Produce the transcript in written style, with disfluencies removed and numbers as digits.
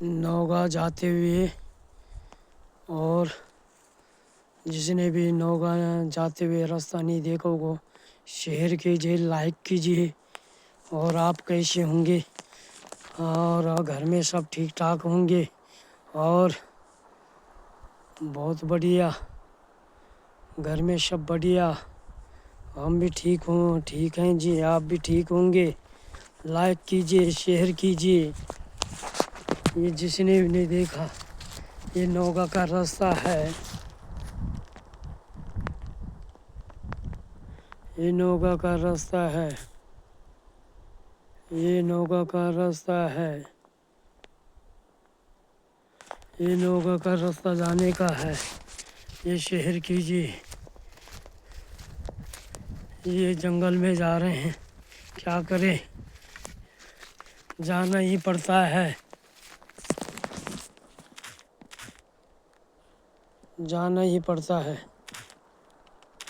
नौगा जाते हुए, और जिसने भी नौगा जाते हुए रास्ता नहीं देखा होगा शेयर कीजिए, लाइक कीजिए। और आप कैसे होंगे? और घर में सब ठीक ठाक होंगे? और बहुत बढ़िया, घर में सब बढ़िया। हम भी ठीक हैं जी, आप भी ठीक होंगे। लाइक कीजिए, शेयर कीजिए। ये जिसने भी नहीं देखा, ये नौगा का रास्ता है, ये नौगा का रास्ता है, ये नौगा का रास्ता है, ये नौगा का रास्ता जाने का है। ये शेयर कीजिए। ये जंगल में जा रहे हैं, क्या करें, जाना ही पड़ता है, जाना ही पड़ता है।